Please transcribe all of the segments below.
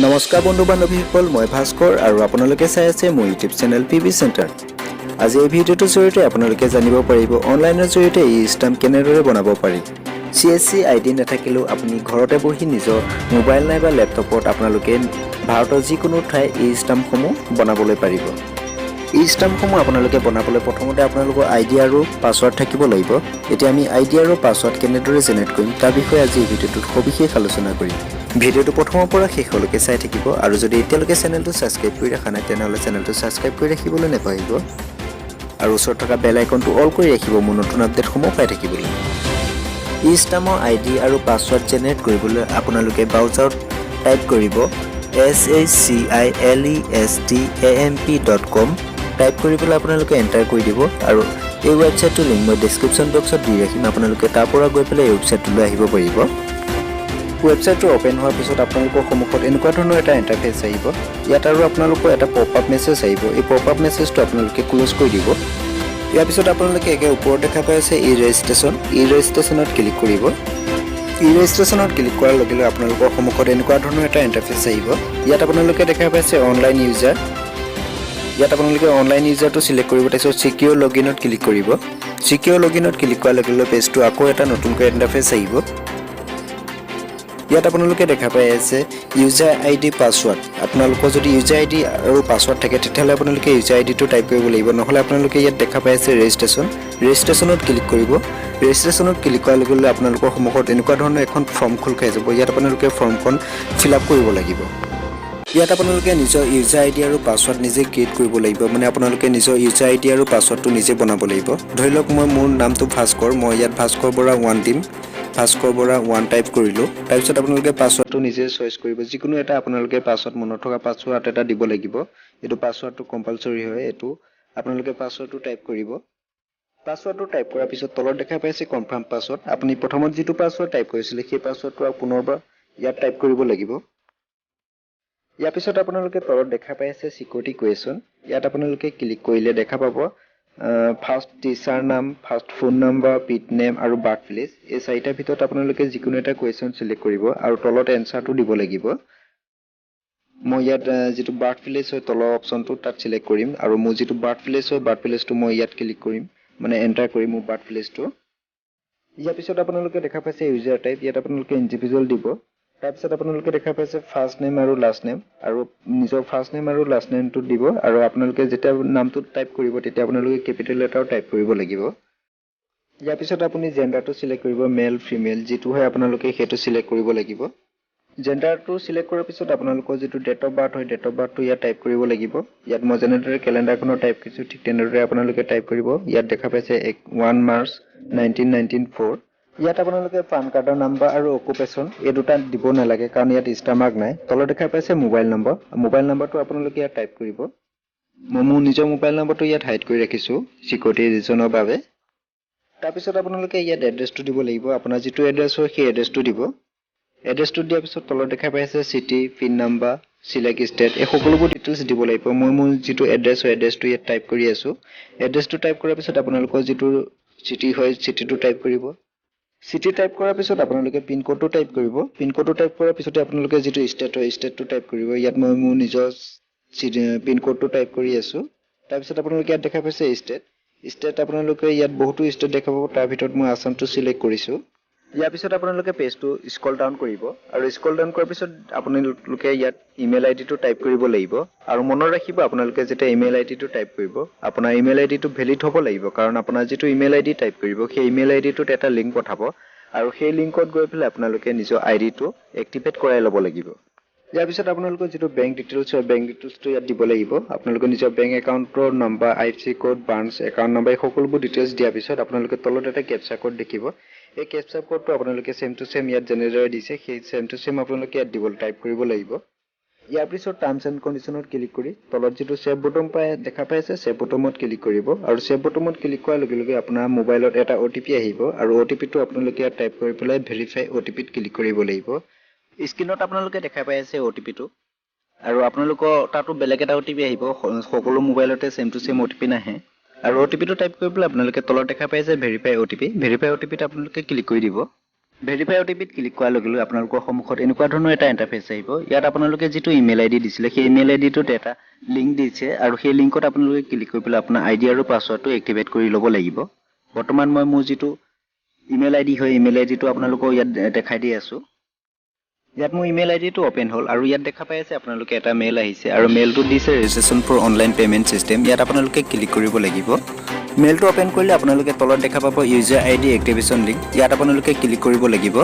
নমস্কাৰ বন্ধু বান্ধৱীসকল, মই ভাস্কৰ আৰু আপোনালোকে চাই আছে মোৰ ইউটিউব চেনেল পিবি চেণ্টাৰ। আজি এই ভিডিঅ'টোৰ জৰিয়তে আপোনালোকে জানিব পাৰিব অনলাইনৰ জৰিয়তে ই ষ্টাম্প কেনেদৰে বনাব পাৰি। CSC ID নাথাকিলেও আপুনি ঘৰতে বহি নিজৰ মোবাইল নাইবা লেপটপত আপোনালোকে ভাৰতৰ যিকোনো ঠাই ই ষ্টাম্পসমূহ বনাবলৈ পাৰিব। ই ষ্টাম্পসমূহ আপোনালোকে বনাবলৈ প্ৰথমতে আপোনালোকৰ ID আৰু পাছৱৰ্ড থাকিব লাগিব। এতিয়া আমি ID আৰু পাছৱৰ্ড কেনেদৰে জেনেৰেট কৰিম তাৰ বিষয়ে আজি এই ভিডিঅ'টোত সবিশেষ আলোচনা কৰিম। ভিডিঅ'টো প্ৰথমৰ পৰা শেষলৈকে চাই থাকিব আৰু যদি এতিয়ালৈকে চেনেলটো ছাবস্ক্ৰাইব কৰি ৰখা নাই তেনেহ'লে চেনেলটো ছাবস্ক্ৰাইব কৰি ৰাখিবলৈ নাপাহৰিব আৰু ওচৰত থকা বেল আইকনটো অল কৰি ৰাখিব মোৰ নতুন আপডেটসমূহ পাই থাকিবলৈ। ই ষ্টাম্পৰ ID আৰু পাছৱৰ্ড জেনেৰেট কৰিবলৈ আপোনালোকে ব্ৰাউজাৰত টাইপ কৰিব shilestamp.com। টাইপ কৰি পেলাই আপোনালোকে এণ্টাৰ কৰি দিব আৰু এই ৱেবছাইটটোৰ লিংক মই ডেছক্ৰিপশ্যন বক্সত দি ৰাখিম। আপোনালোকে তাৰ পৰা গৈ পেলাই এই ৱেবছাইটটোলৈ আহিব পাৰিব। ৱেবছাইটটো অপেন হোৱাৰ পিছত আপোনালোকৰ সন্মুখত এনেকুৱা ধৰণৰ এটা ইণ্টাৰফেচ আহিব। ইয়াত আৰু আপোনালোকৰ এটা পপআপ মেছেজ আহিব। এই পপআপ মেছেজটো আপোনালোকে ক্ল'জ কৰি দিব। ইয়াৰ পিছত আপোনালোকে একে ওপৰত দেখা পাই আছে ই ৰেজিষ্ট্ৰেশ্যনত ক্লিক কৰিব। ই ৰেজিষ্ট্ৰেশ্যনত ক্লিক কৰাৰ লগে লগে আপোনালোকৰ সন্মুখত এনেকুৱা ধৰণৰ এটা ইণ্টাৰফেচ আহিব। ইয়াত আপোনালোকে দেখা পাইছে অনলাইন ইউজাৰ। ইয়াত আপোনালোকে অনলাইন ইউজাৰটো চিলেক্ট কৰিব, তাৰপিছত চিকিউৰ লগইনত ক্লিক কৰিব। চিকিউৰ লগইনত ক্লিক কৰাৰ লগে লগে পেজটো আকৌ এটা নতুনকৈ ইণ্টাৰফেচ আহিব। ইয়াত আপোনালোকে দেখা পাই আছে ইউজাৰ ID পাছৱৰ্ড। আপোনালোকৰ যদি ইউজাৰ ID আৰু পাছৱৰ্ড থাকে তেতিয়াহ'লে আপোনালোকে ইউজাৰ IDটো টাইপ কৰিব লাগিব, নহ'লে আপোনালোকে ইয়াত দেখা পাই আছে ৰেজিষ্ট্ৰেশ্যনত ক্লিক কৰিব। ৰেজিষ্ট্ৰেশ্যনত ক্লিক কৰাৰ লগে লগে আপোনালোকৰ সন্মুখত এনেকুৱা ধৰণৰ এখন ফৰ্ম খোল খাই যাব। ইয়াত আপোনালোকে ফৰ্মখন ফিল আপ কৰিব লাগিব। ইয়াত আপোনালোকে নিজৰ ইউজাৰ ID আৰু পাছৱৰ্ড নিজে ক্ৰিয়েট কৰিব লাগিব, মানে আপোনালোকে নিজৰ ইউজাৰ ID আৰু পাছৱৰ্ডটো নিজে বনাব লাগিব। ধৰি লওক মোৰ নামটো ভাস্কৰ, মই ইয়াত ভাস্কৰ বৰা 1 দিম। ভাস্কৰ বৰা 1 টাইপ কৰিলোঁ। তাৰপিছত আপোনালোকে পাছৱৰ্ডটো নিজে চইচ কৰিব। যিকোনো এটা আপোনালোকে পাছৱৰ্ড মনত থকা পাছৱৰ্ড এটা দিব লাগিব। এইটো পাছৱৰ্ডটো কম্পালচৰি হয়। এইটো আপোনালোকে পাছৱৰ্ডটো টাইপ কৰিব। পাছৱৰ্ডটো টাইপ কৰাৰ পিছত তলত দেখা পাইছে কনফাৰ্ম পাছৱৰ্ড। আপুনি প্ৰথমত যিটো পাছৱৰ্ড টাইপ কৰিছিলে সেই পাছৱৰ্ডটো পুনৰবাৰ ইয়াত টাইপ কৰিব লাগিব। ইয়াৰ পিছত আপোনালোকে তলত দেখা পাই আছে চিকিউৰিটি কুৱেশ্যন। ইয়াত আপোনালোকে ক্লিক কৰিলে দেখা পাব ফাৰ্ষ্ট টিচাৰ নাম, ফাৰ্ষ্ট ফোন নম্বৰ, পিট নেম আৰু বাৰ্থ প্লেচ। এই চাৰিটাৰ ভিতৰত আপোনালোকে যিকোনো এটা কুৱেশ্যন চিলেক্ট কৰিব আৰু তলত এনচাৰটো দিব লাগিব। মই ইয়াত যিটো বাৰ্থ প্লেচ হয় তলৰ অপশ্যনটো তাত চিলেক্ট কৰিম আৰু মোৰ যিটো বাৰ্থ প্লেচ হয় বাৰ্থ প্লেচটো মই ইয়াত ক্লিক কৰিম, মানে এণ্টাৰ কৰিম মোৰ বাৰ্থ প্লেচটো। ইয়াৰ পিছত আপোনালোকে দেখা পাইছে ইউজাৰ টাইপ। ইয়াত আপোনালোকে ইণ্ডিভিজুৱেল দিব। তাৰপিছত আপোনালোকে দেখা পাইছে ফাৰ্ষ্ট নেম আৰু লাষ্ট নেম, আৰু নিজৰ ফাৰ্ষ্ট নেম আৰু লাষ্ট নেমটো দিব আৰু আপোনালোকে যেতিয়া নামটো টাইপ কৰিব তেতিয়া আপোনালোকে কেপিটেল লেটাৰ টাইপ কৰিব লাগিব। ইয়াৰ পিছত আপুনি জেণ্ডাৰটো চিলেক্ট কৰিব, মেল ফিমেল যিটো হয় আপোনালোকে সেইটো চিলেক্ট কৰিব লাগিব। জেণ্ডাৰটো চিলেক্ট কৰাৰ পিছত আপোনালোকৰ যিটো ডেট অফ বাৰ্থ হয় ডেট অফ বাৰ্থটো ইয়াত টাইপ কৰিব লাগিব। ইয়াত মই যেনেদৰে কেলেণ্ডাৰখনৰ টাইপ কৰিছোঁ ঠিক তেনেদৰে আপোনালোকে টাইপ কৰিব। ইয়াত দেখা পাইছে 1 মাৰ্চ 1994। ইয়াত আপোনালোকে পান কাৰ্ডৰ নাম্বাৰ আৰু অকুপেশ্যন এই দুটা দিব নালাগে কাৰণ ইয়াত ষ্টাৰ মাৰ্ক নাই। তলত দেখা পাইছে মোবাইল নম্বৰটো আপোনালোকে ইয়াত টাইপ কৰিব। মই মোৰ নিজৰ মোবাইল নম্বৰটো ইয়াত হাইড কৰি ৰাখিছোঁ চিকিউৰিটি ৰিজনৰ বাবে। তাৰপিছত আপোনালোকে ইয়াত এড্ৰেছটো দিব লাগিব। আপোনাৰ যিটো এড্ৰেছ হয় সেই এড্ৰেছটো দিব। এড্ৰেছটো দিয়াৰ পিছত তলত দেখা পাইছে city, pin number, select state, এই সকলোবোৰ ডিটেইলছ দিব লাগিব। মই মোৰ যিটো এড্ৰেছ হয় এড্ৰেছটো ইয়াত টাইপ কৰি আছোঁ। এড্ৰেছটো টাইপ কৰাৰ পিছত আপোনালোকৰ যিটো চিটি হয় চিটিটো টাইপ কৰিব। চিটি টাইপ কৰাৰ পিছত আপোনালোকে পিনক'ডটো টাইপ কৰিব। পিনক'ডটো টাইপ কৰাৰ পিছতে আপোনালোকে যিটো ষ্টেট হয় ষ্টেটটো টাইপ কৰিব। ইয়াত মই মোৰ নিজৰ পিনক'ডটো টাইপ কৰি আছোঁ। তাৰপিছত আপোনালোকে ইয়াত দেখা পাইছে ষ্টেট আপোনালোকে ইয়াত বহুতো ষ্টেট দেখা পাব, তাৰ ভিতৰত মই আসামটো চিলেক্ট কৰিছোঁ। ইয়াৰ পিছত আপোনালোকে পেজটো স্ক্ৰল ডাউন কৰিব আৰু স্ক্ৰল ডাউন কৰাৰ পিছত আপোনালোকে ইয়াত ইমেইল আইডিটো টাইপ কৰিব লাগিব। আৰু মনত ৰাখিব আপোনালোকে যেতিয়া ইমেইল আইডিটো টাইপ কৰিব আপোনাৰ ইমেইল আইডিটো ভেলিড হ'ব লাগিব, কাৰণ আপোনাৰ যিটো ইমেইল আইডি টাইপ কৰিব সেই ইমেইল আইডিটোত এটা লিংক পঠাব আৰু সেই লিংকত গৈ পেলাই আপোনালোকে নিজৰ আইডিটো এক্টিভেট কৰাই ল'ব লাগিব। ইয়াৰ পিছত আপোনালোকৰ যিটো বেংক ডিটেইলছ হয় বেংক ডিটেইলছটো ইয়াত দিব লাগিব। আপোনালোকে নিজৰ বেংক একাউণ্টৰ number, IFSC code, branch account number এই সকলোবোৰ ডিটেইলছ দিয়াৰ পিছত আপোনালোকে তলত এটা কেপচা কোড দেখিব। এই কেপচা কোডটো আপোনালোকে ছেম টু ছেম ইয়াত যেনেদৰে দিছে সেই ছেম টু ছেম আপোনালোকে ইয়াত টাইপ কৰিব লাগিব। ইয়াৰ পিছত টাৰ্মছ এণ্ড কণ্ডিশ্যনত ক্লিক কৰি তলত যিটো ছেভ বটন দেখা পাইছে ছেভ বটনত ক্লিক কৰিব আৰু ছেভ বটনত ক্লিক কৰাৰ লগে লগে আপোনাৰ মোবাইলত এটা OTP আহিব আৰু OTPটো আপোনালোকে ইয়াত টাইপ কৰি পেলাই ভেৰিফাই OTPত ক্লিক কৰিব লাগিব। স্ক্ৰীনত আপোনালোকে দেখা পাই আছে OTPটো আৰু আপোনালোকৰ তাতো বেলেগ এটা OTP আহিব। সকলো মোবাইলতে ছেম টু ছেম OTP নাহে আৰু OTPটো টাইপ কৰি পেলাই আপোনালোকে তলত দেখা পাইছে ভেৰিফাই OTP। ভেৰিফাই OTPত আপোনালোকে ক্লিক কৰি দিব। ভেৰিফাই অ'টিপিত ক্লিক কৰাৰ লগে লগে আপোনালোকৰ সন্মুখত এনেকুৱা ধৰণৰ এটা ইণ্টাৰফেচ আহিব। ইয়াত আপোনালোকে যিটো ইমেইল আইডি দিছিলে সেই ইমেইল আইডিটোত এটা লিংক দিছে আৰু সেই লিংকত আপোনালোকে ক্লিক কৰি পেলাই আপোনাৰ আইডি আৰু পাছৱৰ্ডটো এক্টিভেট কৰি ল'ব লাগিব। বৰ্তমান মই মোৰ যিটো ইমেইল আইডি হয় ইমেইল আইডিটো আপোনালোকক ইয়াত দেখাই দি আছোঁ। ইয়াত মোৰ ইমেইল আইডিটো অপেন হ'ল আৰু ইয়াত দেখা পাই আছে আপোনালোকে এটা মেইল আহিছে আৰু মেইলটো দিছে registration for online payment system. ইয়াত আপোনালোকে ক্লিক কৰিব লাগিব। মেইলটো অপেন কৰিলে আপোনালোকে তলত দেখা পাব ইউজাৰ আইডি এক্টিভেশ্যন লিংক। ইয়াত আপোনালোকে ক্লিক কৰিব লাগিব।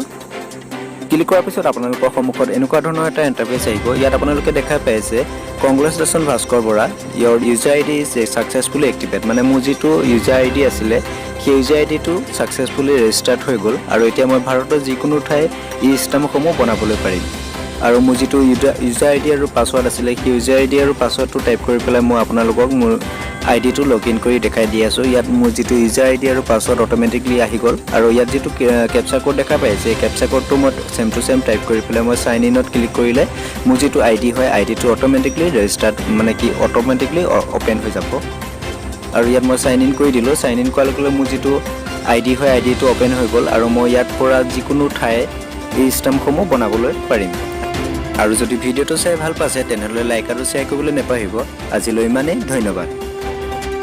ক্লিক কৰাৰ পিছত আপোনালোকৰ সন্মুখত এনেকুৱা ধৰণৰ এটা ইণ্টাৰফেচ আহিব। ইয়াত আপোনালোকে দেখা পাইছে congratulation Bhaskar Bora, your user ID is successfully activate. মানে মোৰ যিটো ইউজাৰ আইডি আছিলে সেই ইউজাৰ আইডিটো ছাকচেছফুলি ৰেজিষ্টাৰ্ড হৈ গ'ল আৰু এতিয়া মই ভাৰতৰ যিকোনো ঠাই ই ষ্টাম্পসমূহ বনাবলৈ পাৰিম। আৰু মোৰ যিটো ইউজাৰ আইডি আৰু পাছৱৰ্ড আছিলে সেই ইউজাৰ আইডি আৰু পাছৱৰ্ডটো টাইপ কৰি পেলাই মই আপোনালোকক মোৰ আইডিটো লগ ইন কৰি দেখাই দি আছোঁ। ইয়াত মোৰ যিটো ইউজাৰ আইডি আৰু পাছৱৰ্ড অট'মেটিকলি আহি গ'ল আৰু ইয়াত যিটো কেপচা কোড দেখা পাইছে এই কেপচা কোডটো মই চেম টু চেম টাইপ কৰি পেলাই মই চাইন ইনত ক্লিক কৰিলে মোৰ যিটো আইডি হয় আইডিটো অট'মেটিকলি ৰেজিষ্টাৰ্ড মানে কি অট'মেটিকলি অ'পেন হৈ যাব। আৰু ইয়াত মই চাইন ইন কৰি দিলোঁ। চাইন ইন কৰাৰ লগে লগে মোৰ যিটো আইডি হয় আইডিটো অ'পেন হৈ গ'ল আৰু মই ইয়াৰ পৰা যিকোনো ঠাই এই ষ্টাম্পসমূহ বনাবলৈ পাৰিম। আৰু যদি ভিডিঅ'টো চাই ভাল পাইছে তেনেহ'লে লাইক আৰু শ্বেয়াৰ কৰিবলৈ নাপাহৰিব। আজিলৈ ইমানেই, ধন্যবাদ।